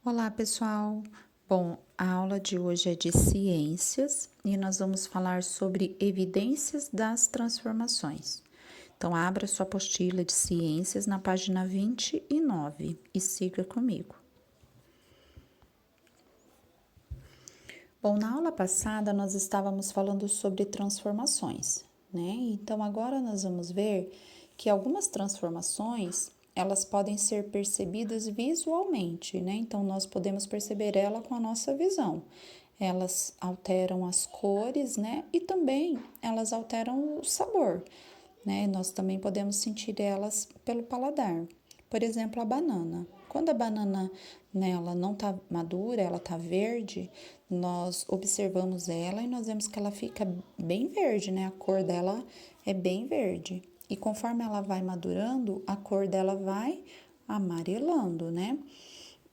Olá, pessoal! Bom, a aula de hoje é de ciências e nós vamos falar sobre evidências das transformações. Então, abra sua apostila de ciências na página 29 e siga comigo. Bom, na aula passada nós estávamos falando sobre transformações, né? Então, agora nós vamos ver que algumas transformações elas podem ser percebidas visualmente, né? Então, nós podemos perceber ela com a nossa visão. Elas alteram as cores, né? E também elas alteram o sabor, né? Nós também podemos sentir elas pelo paladar. Por exemplo, a banana. Quando a banana nela não está madura, ela está verde, nós observamos ela e nós vemos que ela fica bem verde, né? A cor dela é bem verde. E conforme ela vai madurando, a cor dela vai amarelando, né?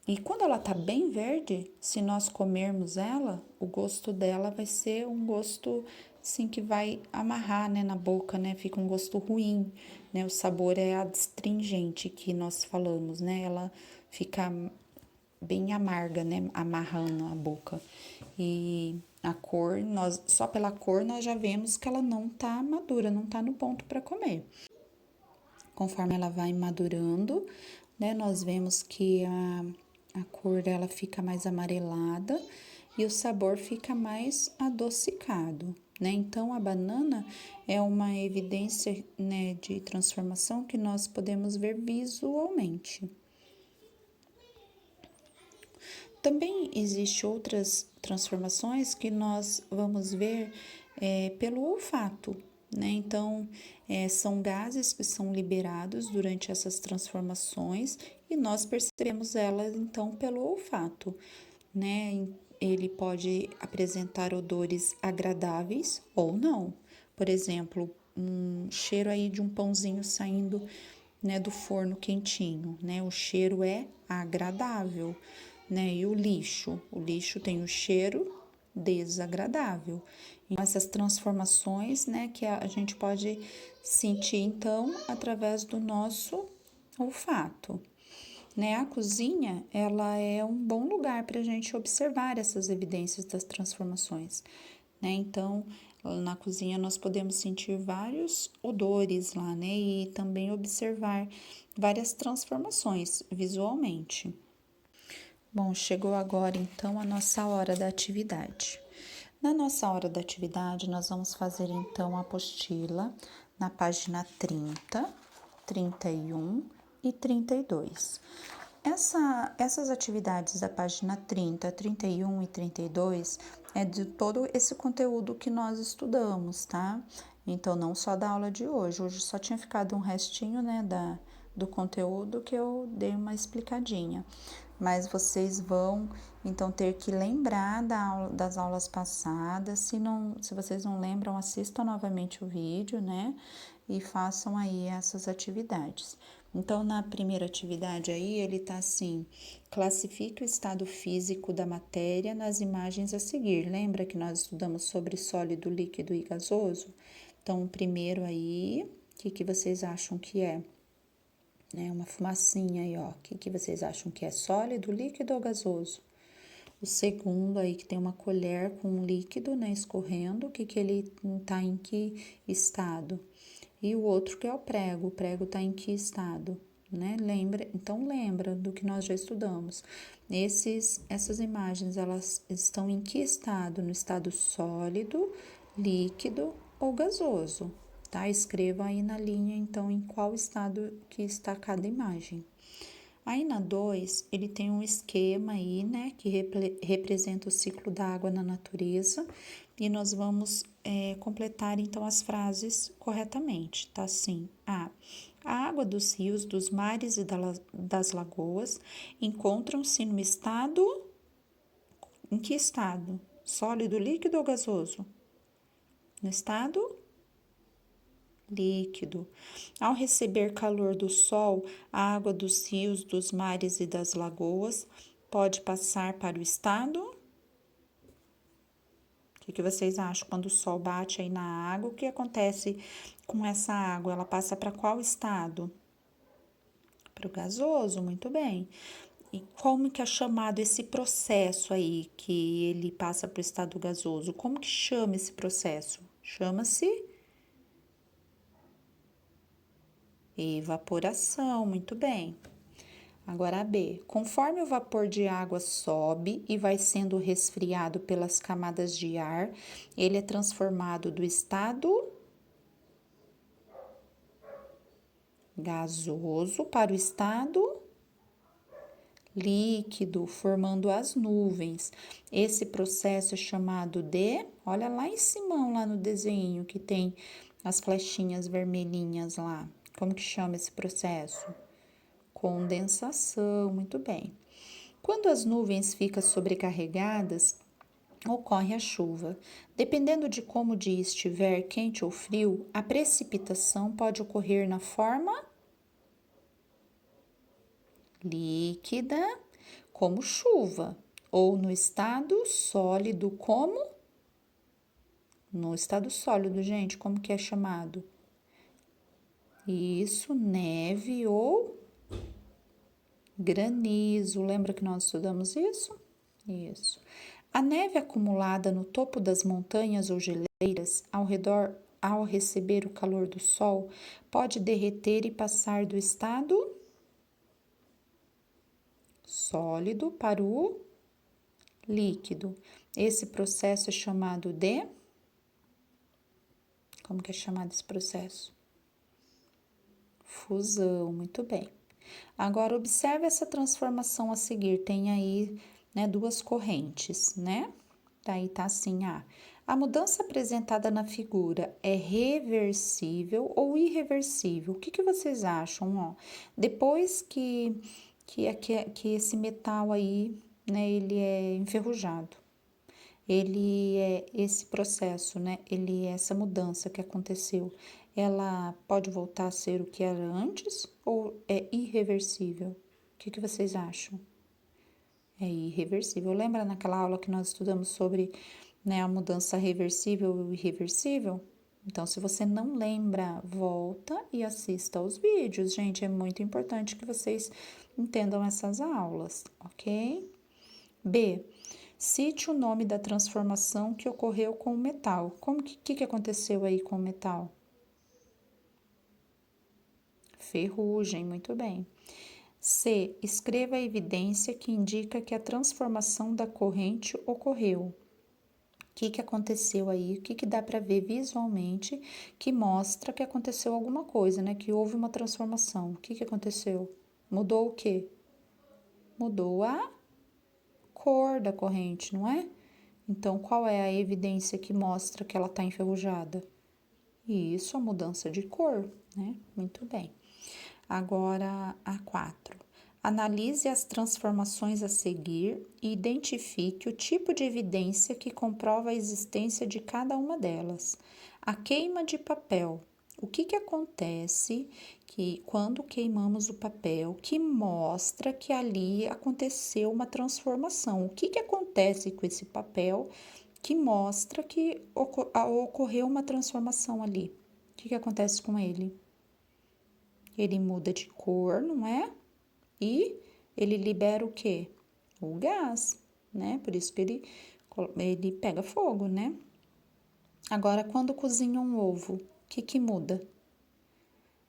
E quando ela tá bem verde, se nós comermos ela, o gosto dela vai ser um gosto assim que vai amarrar, né, na boca, né? Fica um gosto ruim, né? O sabor é adstringente que nós falamos, né? Ela fica bem amarga, né? Amarrando a boca. E a cor, nós só pela cor nós já vemos que ela não tá madura, não tá no ponto para comer. Conforme ela vai madurando, né, nós vemos que a cor dela fica mais amarelada e o sabor fica mais adocicado, né? Então, a banana é uma evidência, né, de transformação que nós podemos ver visualmente. Também existe outras transformações que nós vamos ver pelo olfato, né? Então, são gases que são liberados durante essas transformações e nós percebemos elas, então, pelo olfato, né? Ele pode apresentar odores agradáveis ou não. Por exemplo, um cheiro aí de um pãozinho saindo, né, do forno quentinho, né? O cheiro é agradável, né? E o lixo tem o cheiro desagradável. Então, essas transformações, né, que a gente pode sentir então através do nosso olfato. Né? A cozinha, ela é um bom lugar para a gente observar essas evidências das transformações, né? Então, na cozinha nós podemos sentir vários odores lá, né? E também observar várias transformações visualmente. Bom, chegou agora então a nossa hora da atividade. Na nossa hora da atividade, nós vamos fazer então a apostila na página 30, 31 e 32. Essas atividades da página 30, 31 e 32 é de todo esse conteúdo que nós estudamos, tá? Então, não só da aula de hoje. Hoje só tinha ficado um restinho, né, do conteúdo que eu dei uma explicadinha. Mas vocês vão, então, ter que lembrar das aulas passadas. Se vocês não lembram, assistam novamente o vídeo, né? E façam aí essas atividades. Então, na primeira atividade aí, ele tá assim: classifique o estado físico da matéria nas imagens a seguir. Lembra que nós estudamos sobre sólido, líquido e gasoso? Então, o primeiro aí, o que vocês acham que é? Né, uma fumacinha aí, ó. O que vocês acham que é? Sólido, líquido ou gasoso? O segundo aí, que tem uma colher com um líquido, né, escorrendo, que ele tá em que estado? E o outro que é o prego tá em que estado, né? Então lembra do que nós já estudamos. Essas imagens, elas estão em que estado? No estado sólido, líquido ou gasoso, tá? Escreva aí na linha, então, em qual estado que está cada imagem. Aí na 2, ele tem um esquema aí, né, que representa o ciclo da água na natureza, e nós vamos completar então as frases corretamente, tá assim: a água dos rios, dos mares e das lagoas encontram-se no estado, em que estado? Sólido, líquido ou gasoso? No estado líquido. Ao receber calor do sol, a água dos rios, dos mares e das lagoas pode passar para o estado. O que vocês acham quando o sol bate aí na água? O que acontece com essa água? Ela passa para qual estado? Para o gasoso, muito bem. E como que é chamado esse processo aí que ele passa para o estado gasoso? Como que chama esse processo? Chama-se evaporação, muito bem. Agora a B. Conforme o vapor de água sobe e vai sendo resfriado pelas camadas de ar, ele é transformado do estado gasoso para o estado líquido, formando as nuvens. Esse processo é chamado de, olha lá em cima, lá no desenho que tem as flechinhas vermelhinhas lá. Como que chama esse processo? Condensação, muito bem. Quando as nuvens ficam sobrecarregadas, ocorre a chuva. Dependendo de como o dia estiver, quente ou frio, a precipitação pode ocorrer na forma líquida, como chuva, ou no estado sólido, como? No estado sólido, gente, como que é chamado? Isso, neve ou granizo. Lembra que nós estudamos isso? Isso. A neve acumulada no topo das montanhas ou geleiras ao redor, ao receber o calor do sol, pode derreter e passar do estado sólido para o líquido. Esse processo é chamado de... Como que é chamado esse processo? Fusão, muito bem. Agora, observe essa transformação a seguir. Tem aí, né, duas correntes, né? Daí tá assim, a mudança apresentada na figura é reversível ou irreversível? O que que vocês acham, ó? Depois que esse metal aí, né, ele é enferrujado, esse processo, né? Essa mudança que aconteceu, ela pode voltar a ser o que era antes ou é irreversível? O que que vocês acham? É irreversível. Lembra naquela aula que nós estudamos sobre, né, a mudança reversível e irreversível? Então, se você não lembra, volta e assista aos vídeos, gente. É muito importante que vocês entendam essas aulas, ok? B. Cite o nome da transformação que ocorreu com o metal. Como que aconteceu aí com o metal? Ferrugem, muito bem. C. Escreva a evidência que indica que a transformação da corrente ocorreu. O que aconteceu aí? O que dá para ver visualmente que mostra que aconteceu alguma coisa, né? Que houve uma transformação. O que aconteceu? Mudou o quê? Mudou a cor da corrente, não é? Então, qual é a evidência que mostra que ela está enferrujada? Isso, a mudança de cor, né? Muito bem. Agora, a 4. Analise as transformações a seguir e identifique o tipo de evidência que comprova a existência de cada uma delas. A queima de papel. O que acontece que quando queimamos o papel, que mostra que ali aconteceu uma transformação? O que acontece com esse papel que mostra que ocorreu uma transformação ali? O que acontece com ele? Ele muda de cor, não é? E ele libera o quê? O gás, né? Por isso que ele pega fogo, né? Agora, quando cozinha um ovo, o que muda?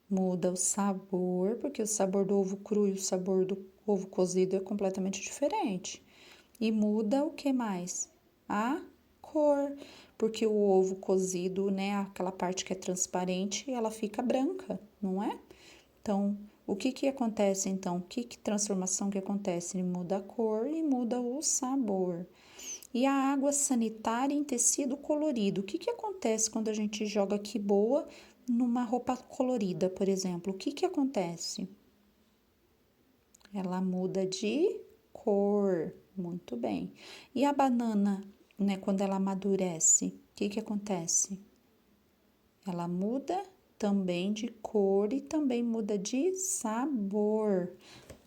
Muda o sabor, porque o sabor do ovo cru e o sabor do ovo cozido é completamente diferente. E muda o que mais? A cor, porque o ovo cozido, né, aquela parte que é transparente, ela fica branca, não é? Então, o que acontece então? Que transformação que acontece? Ele muda a cor e muda o sabor. E a água sanitária em tecido colorido. O que acontece quando a gente joga quiboa numa roupa colorida, por exemplo? O que acontece? Ela muda de cor. Muito bem. E a banana, né, quando ela amadurece, o que acontece? Ela muda também de cor e também muda de sabor,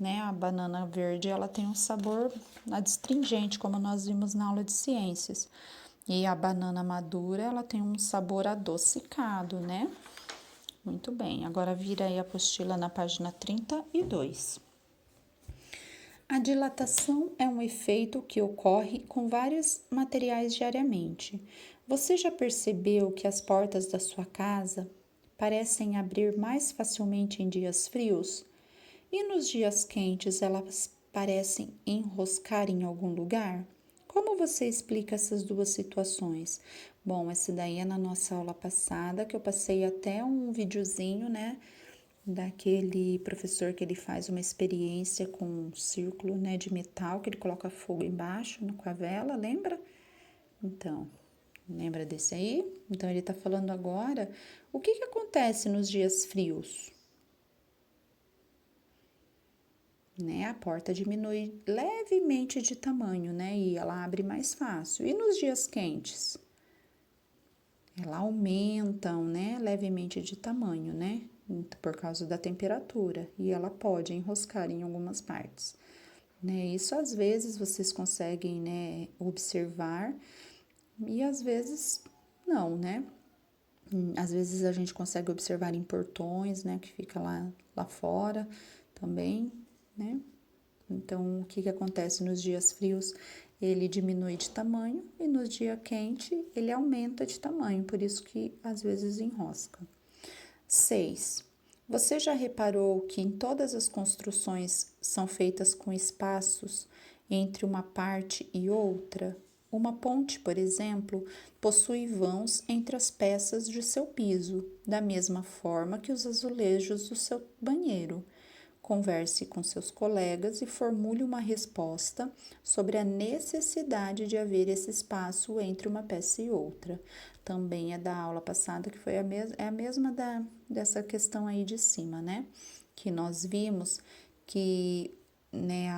né? A banana verde, ela tem um sabor adstringente, como nós vimos na aula de ciências. E a banana madura, ela tem um sabor adocicado, né? Muito bem, agora vira aí a apostila na página 32. A dilatação é um efeito que ocorre com vários materiais diariamente. Você já percebeu que as portas da sua casa parecem abrir mais facilmente em dias frios? E nos dias quentes elas parecem enroscar em algum lugar? Como você explica essas duas situações? Bom, essa daí é na nossa aula passada, que eu passei até um videozinho, né, daquele professor que ele faz uma experiência com um círculo, né, de metal, que ele coloca fogo embaixo com a vela, lembra? Então, lembra desse aí? Então, ele tá falando agora o que acontece nos dias frios, né? A porta diminui levemente de tamanho, né? E ela abre mais fácil. E nos dias quentes? Ela aumenta, né? Levemente de tamanho, né? Por causa da temperatura. E ela pode enroscar em algumas partes, né? Isso às vezes vocês conseguem, né, observar e às vezes não, né? Às vezes a gente consegue observar em portões, né, que fica lá fora também, né? Então, o que acontece nos dias frios? Ele diminui de tamanho e no dia quente ele aumenta de tamanho, por isso que às vezes enrosca. 6. Você já reparou que em todas as construções são feitas com espaços entre uma parte e outra? Uma ponte, por exemplo, possui vãos entre as peças de seu piso, da mesma forma que os azulejos do seu banheiro. Converse com seus colegas e formule uma resposta sobre a necessidade de haver esse espaço entre uma peça e outra. Também é da aula passada, que foi a mesma dessa questão aí de cima, né? Que nós vimos que, né,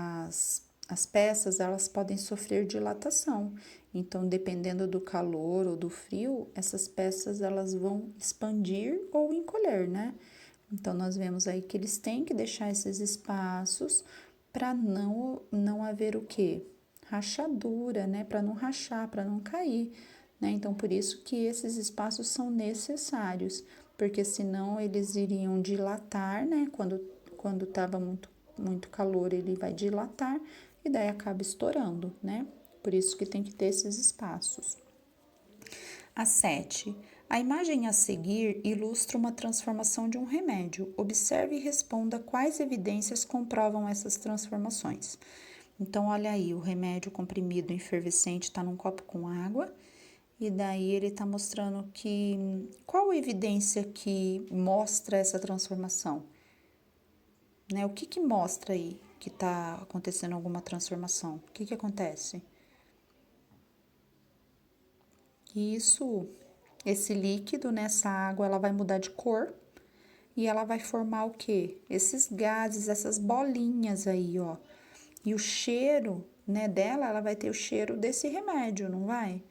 as peças, elas podem sofrer dilatação. Então, dependendo do calor ou do frio, essas peças, elas vão expandir ou encolher, né? Então, nós vemos aí que eles têm que deixar esses espaços para não haver o quê? Rachadura, né? Para não rachar, para não cair, né? Então, por isso que esses espaços são necessários, porque senão eles iriam dilatar, né? Quando estava muito calor, ele vai dilatar e daí acaba estourando, né? Por isso que tem que ter esses espaços. A 7. A imagem a seguir ilustra uma transformação de um remédio. Observe e responda quais evidências comprovam essas transformações. Então, olha aí, o remédio comprimido efervescente está num copo com água, e daí ele está mostrando que. Qual a evidência que mostra essa transformação? Né? O que mostra aí que está acontecendo alguma transformação? O que acontece? Isso, esse líquido nessa água, ela vai mudar de cor e ela vai formar o quê? Esses gases, essas bolinhas aí, ó. E o cheiro, né, dela, ela vai ter o cheiro desse remédio, não vai?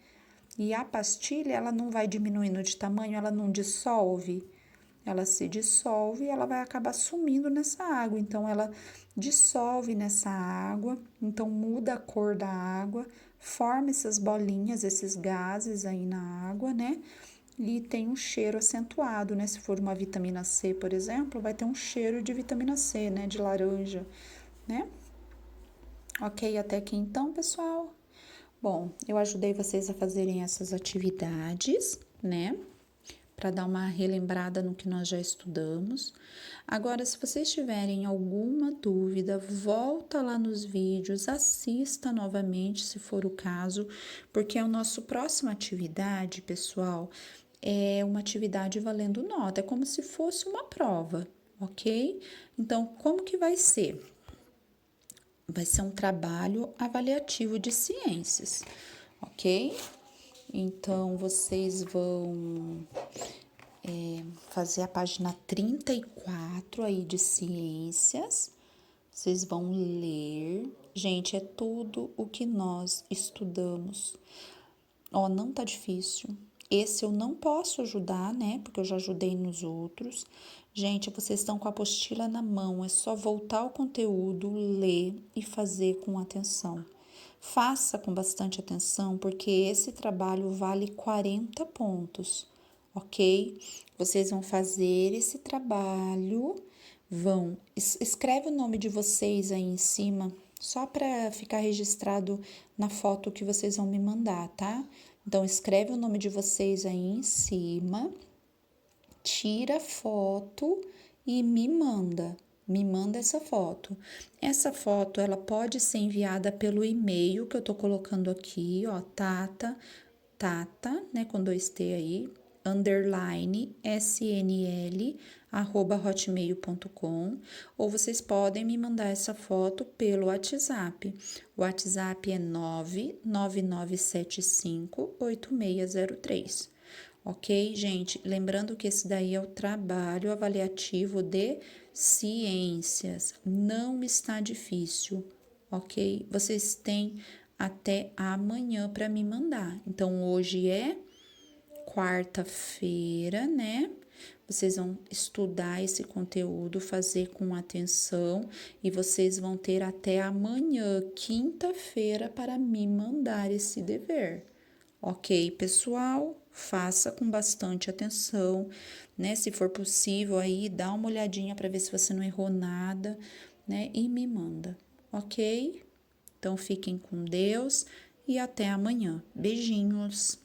E a pastilha, ela não vai diminuindo de tamanho, ela não dissolve. Ela se dissolve e ela vai acabar sumindo nessa água. Então, ela dissolve nessa água, então muda a cor da água, forma essas bolinhas, esses gases aí na água, né? E tem um cheiro acentuado, né? Se for uma vitamina C, por exemplo, vai ter um cheiro de vitamina C, né? De laranja, né? Ok, até aqui então, pessoal. Bom, eu ajudei vocês a fazerem essas atividades, né? Para dar uma relembrada no que nós já estudamos. Agora, se vocês tiverem alguma dúvida, volta lá nos vídeos, assista novamente, se for o caso, porque a nossa próxima atividade, pessoal, é uma atividade valendo nota, é como se fosse uma prova, ok? Então, como que vai ser? Vai ser um trabalho avaliativo de ciências, ok? Então, vocês vão fazer a página 34 aí de ciências. Vocês vão ler. Gente, é tudo o que nós estudamos. Ó, não tá difícil. Esse eu não posso ajudar, né? Porque eu já ajudei nos outros. Gente, vocês estão com a apostila na mão, é só voltar ao conteúdo, ler e fazer com atenção. Faça com bastante atenção, porque esse trabalho vale 40 pontos, ok? Vocês vão fazer esse trabalho, escreve o nome de vocês aí em cima, só para ficar registrado na foto que vocês vão me mandar, tá? Então, escreve o nome de vocês aí em cima, tira foto e me manda. Me manda essa foto. Essa foto, ela pode ser enviada pelo e-mail que eu tô colocando aqui, ó, tata, né, com 2T aí, underline, snl, @hotmail.com, ou vocês podem me mandar essa foto pelo WhatsApp. O WhatsApp é 999758603. Ok, gente? Lembrando que esse daí é o trabalho avaliativo de ciências. Não está difícil, ok? Vocês têm até amanhã para me mandar. Então, hoje é quarta-feira, né? Vocês vão estudar esse conteúdo, fazer com atenção e vocês vão ter até amanhã, quinta-feira, para me mandar esse dever. Ok, pessoal? Faça com bastante atenção, né? Se for possível, aí dá uma olhadinha para ver se você não errou nada, né? E me manda, ok? Então fiquem com Deus e até amanhã. Beijinhos!